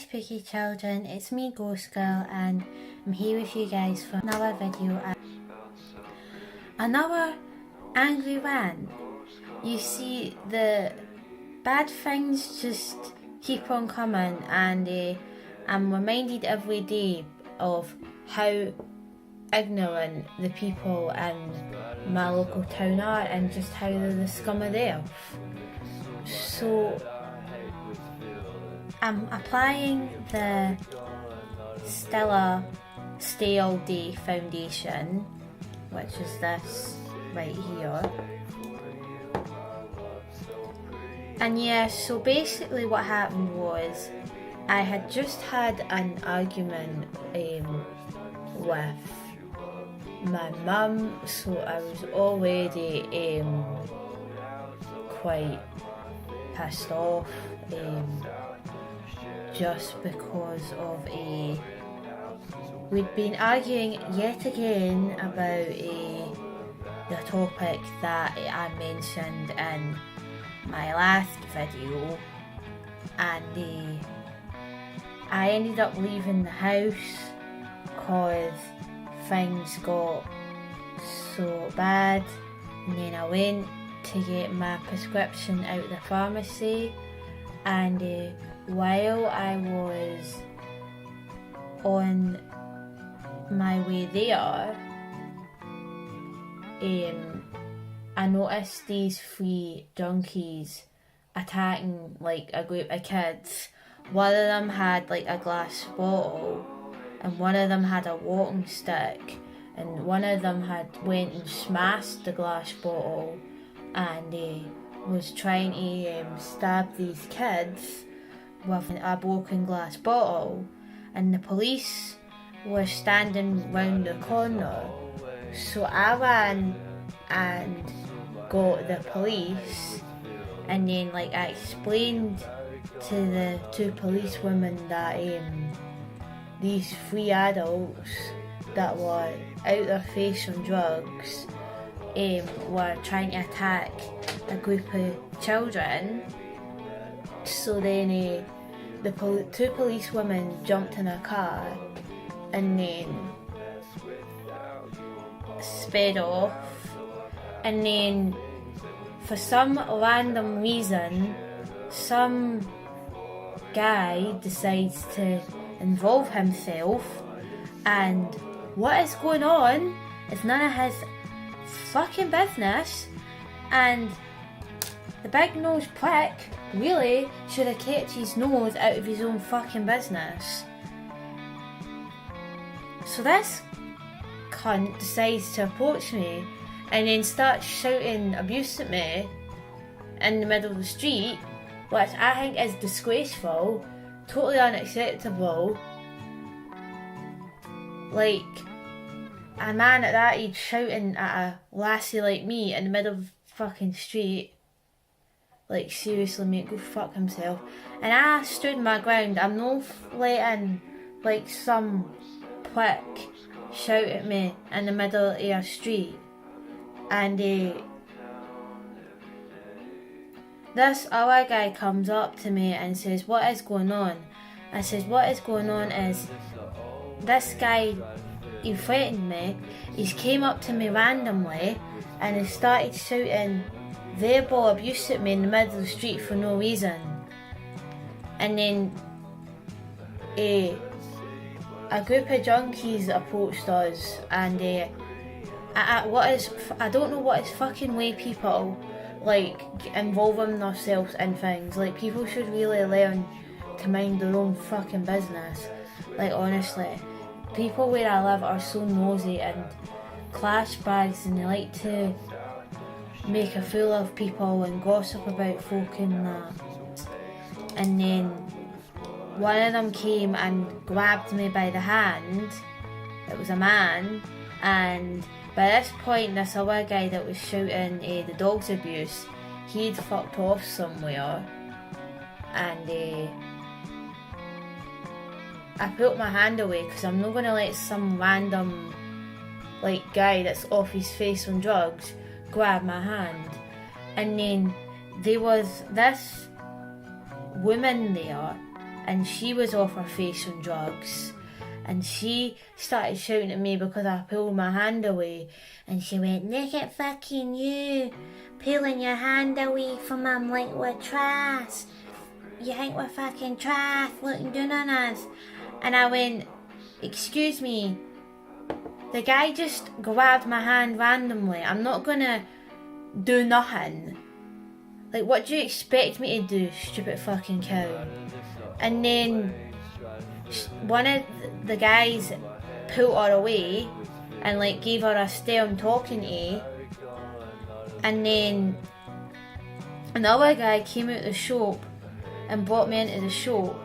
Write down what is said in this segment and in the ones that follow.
spooky children, it's me Ghost Girl and I'm here with you guys for another video. Another angry rant. You see, the bad things just keep on coming, and I'm reminded every day of how ignorant the people in my local town are and just how they're the scum of the earth. So I'm applying the Stella Stay All Day foundation, which is this right here. And yeah, so basically what happened was I had just had an argument with my mum, so I was already quite pissed off, just because of we'd been arguing yet again about the topic that I mentioned in my last video, and I ended up leaving the house because things got so bad, and then I went to get my prescription out of the pharmacy, and while I was on my way there, I noticed these three junkies attacking like a group of kids. One of them had like a glass bottle, and one of them had a walking stick, and one of them had went and smashed the glass bottle and was trying to stab these kids with a broken glass bottle, and the police were standing round the corner. So I ran and got the police, and then like I explained to the two policewomen that these three adults that were out their face on drugs were trying to attack a group of children. So then the two policewomen jumped in a car and then sped off, and then for some random reason some guy decides to involve himself, and what is going on is none of his fucking business, and the big nose prick really should have kept his nose out of his own fucking business. So this cunt decides to approach me and then starts shouting abuse at me in the middle of the street, which I think is disgraceful, totally unacceptable. Like, a man at that age shouting at a lassie like me in the middle of the fucking street. Like, seriously mate, go fuck himself. And I stood my ground. I'm not letting like some prick shout at me in the middle of a street. And this other guy comes up to me and says, "What is going on?" I says, "What is going on is this guy, he threatened me. He's came up to me randomly and he started shouting verbal abuse at me in the middle of the street for no reason. And then a group of junkies approached us, and I don't know what is fucking way people like involving themselves in things. Like, people should really learn to mind their own fucking business. Like, honestly, people where I live are so nosy and clash bags, and they like to make a fool of people and gossip about folk and that. And then one of them came and grabbed me by the hand. It was a man, and by this point this other guy that was shouting the dog's abuse, he'd fucked off somewhere, and I put my hand away because I'm not going to let some random like guy that's off his face on drugs grab my hand. And then there was this woman there and she was off her face on drugs. And she started shouting at me because I pulled my hand away. And she went, "Look at fucking you, pulling your hand away from him like we're trash. You think we're fucking trash, looking down on us." And I went, "Excuse me, the guy just grabbed my hand randomly. I'm not gonna do nothing. Like, what do you expect me to do, stupid fucking cow?" And then one of the guys pulled her away and like gave her a stern talking to. And then another guy came out the shop and brought me into the shop,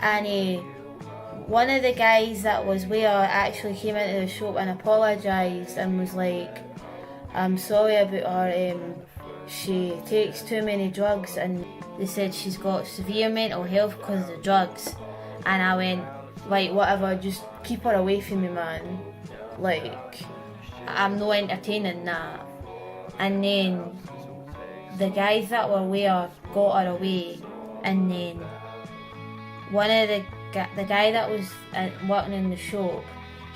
and one of the guys that was with her actually came into the shop and apologised and was like, "I'm sorry about her, she takes too many drugs," and they said she's got severe mental health because of the drugs. And I went, "Right, whatever, just keep her away from me, man. Like, I'm not entertaining that." And then the guys that were with her got her away, and then one of the guy that was working in the shop,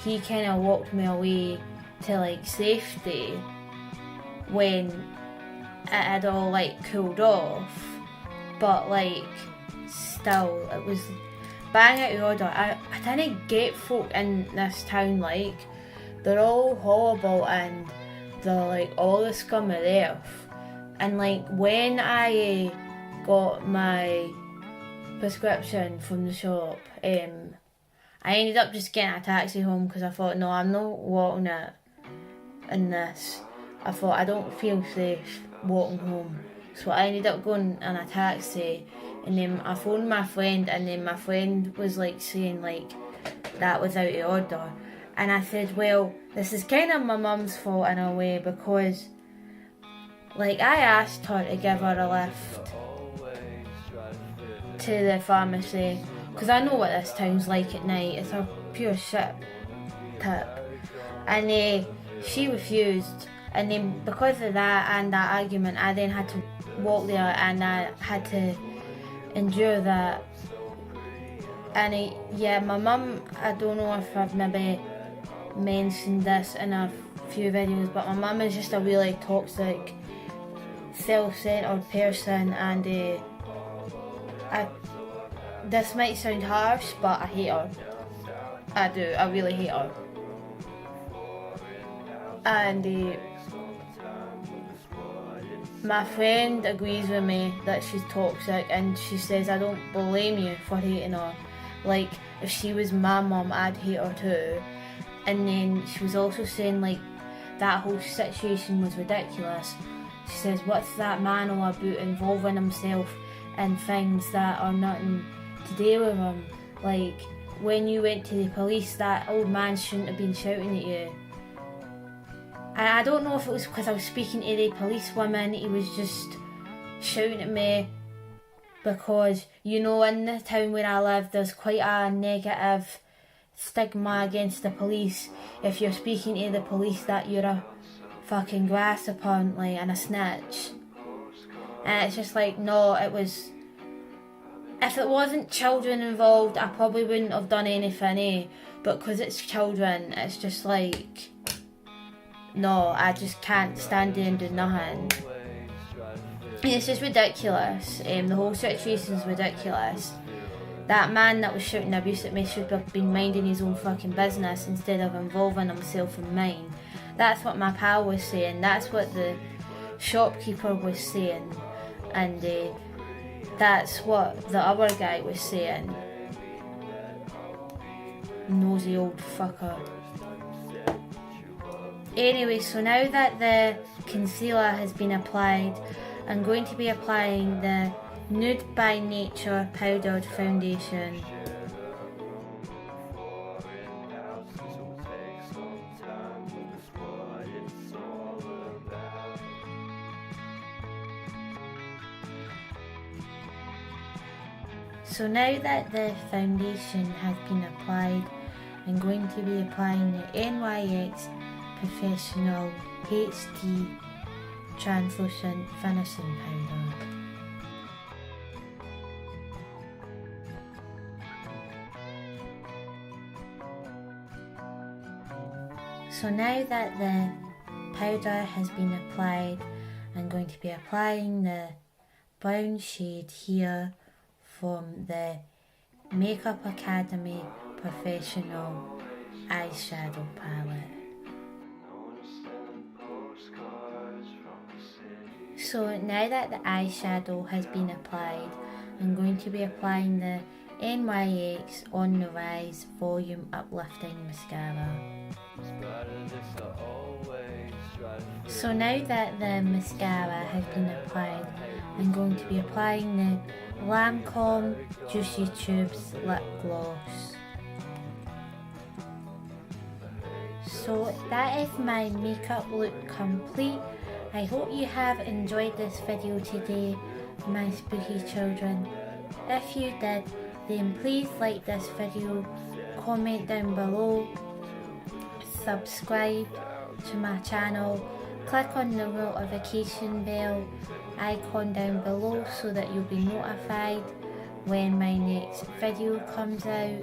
he kind of walked me away to like safety when it had all like cooled off. But like, still, it was bang out of order. I didn't get folk in this town, like, they're all horrible and they're like all the scum of the earth. And like, when I got my prescription from the shop, I ended up just getting a taxi home because I thought, no, I'm not walking it in this. I thought I don't feel safe walking home. So I ended up going in a taxi, and then I phoned my friend, and then my friend was like saying like that was out of order. And I said, well, this is kind of my mum's fault in a way, because like I asked her to give her a lift to the pharmacy, because I know what this town's like at night. It's a pure shit tip. And she refused, and then because of that and that argument, I then had to walk there and I had to endure that. And yeah, my mum, I don't know if I've maybe mentioned this in a few videos, but my mum is just a really toxic, self-centered person, and this might sound harsh, but I hate her. I do, I really hate her. And my friend agrees with me that she's toxic, and she says I don't blame you for hating her. Like, if she was my mum, I'd hate her too. And then she was also saying like that whole situation was ridiculous. She says, what's that man all about involving himself in things that are nothing to do with him? Like, when you went to the police, that old man shouldn't have been shouting at you. And I don't know if it was because I was speaking to the policewoman, he was just shouting at me because, you know, in the town where I live, there's quite a negative stigma against the police. If you're speaking to the police, that you're a fucking grass apparently and a snitch. And it's just like, no, it was... If it wasn't children involved, I probably wouldn't have done anything, But because it's children, it's just like... No, I just can't stand there and do nothing. And it's just ridiculous. The whole situation's ridiculous. That man that was shouting abuse at me should have been minding his own fucking business instead of involving himself in mine. That's what my pal was saying. That's what the shopkeeper was saying. And that's what the other guy was saying. Nosy old fucker. Anyway, so now that the concealer has been applied, I'm going to be applying the Nude by Nature powdered foundation. So now that the foundation has been applied, I'm going to be applying the NYX Professional HD Translucent Finishing Powder. So now that the powder has been applied, I'm going to be applying the brown shade here from the Makeup Academy Professional Eyeshadow Palette. So now that the eyeshadow has been applied, I'm going to be applying the NYX On The Rise Volume Uplifting Mascara. So now that the mascara has been applied, I'm going to be applying the Lancome Juicy Tubes Lip Gloss. So that is my makeup look complete. I hope you have enjoyed this video today, my spooky children. If you did, then please like this video, comment down below, subscribe to my channel, click on the notification bell icon down below so that you'll be notified when my next video comes out.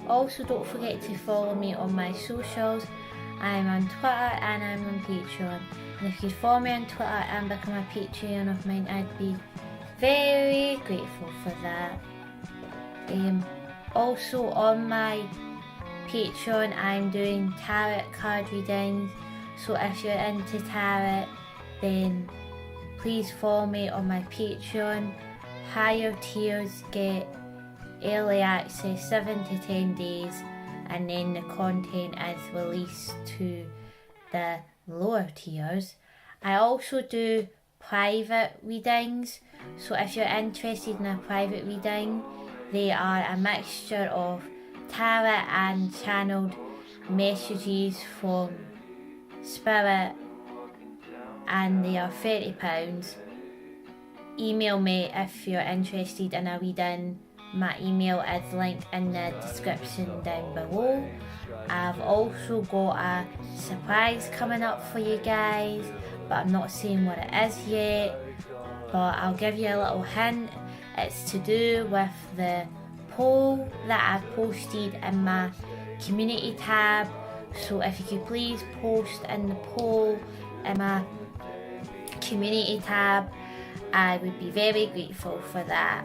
Also, don't forget to follow me on my socials. I'm on Twitter and I'm on Patreon. And if you follow me on Twitter and become a Patreon of mine, I'd be very grateful for that. Also on my Patreon, I'm doing tarot card readings. So if you're into tarot, then please follow me on my Patreon. Higher tiers get early access 7 to 10 days, and then the content is released to the lower tiers. I also do private readings, so if you're interested in a private reading, they are a mixture of tarot and channeled messages from spirit, and they are £30. Email me if you're interested in a reading. My email is linked in the description down below. I've also got a surprise coming up for you guys, but I'm not saying what it is yet, but I'll give you a little hint. It's to do with the poll that I've posted in my community tab. So if you could please post in the poll in my community tab, I would be very grateful for that.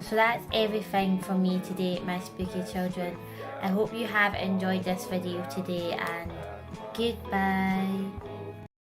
So that's everything from me today, my spooky children. I hope you have enjoyed this video today, and goodbye.